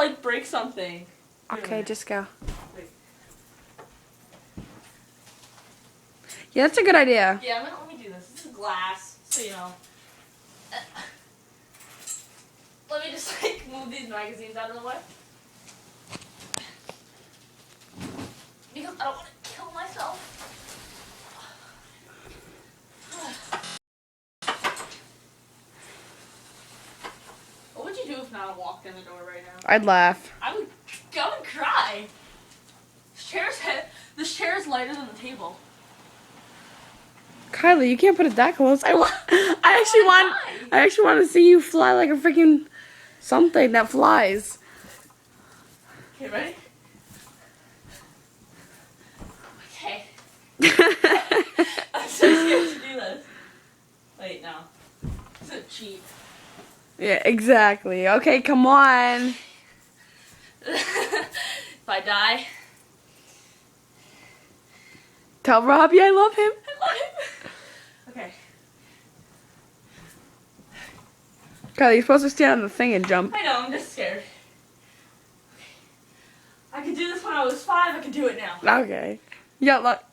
like break something. Okay, just go. Wait. Yeah, that's a good idea. Yeah, let me do this. This is glass, so you know. Let me just like move these magazines out of the way. Because I don't want to kill myself. What would you do if Nana walked in the door right now? I'd laugh. I would go and cry. This chair is lighter than the table. Kylie, you can't put it that close. I actually want to see you fly like a freaking something that flies. Okay, ready? Okay. I'm so scared to do this. Wait, no. This is cheap. Yeah, exactly. Okay, come on. If I die, Tell Robbie I love him. I love him. Okay. Kylie, you're supposed to stand on the thing and jump. I know, I'm just scared. I could do this when I was 5, I could do it now. Okay. Yeah, look.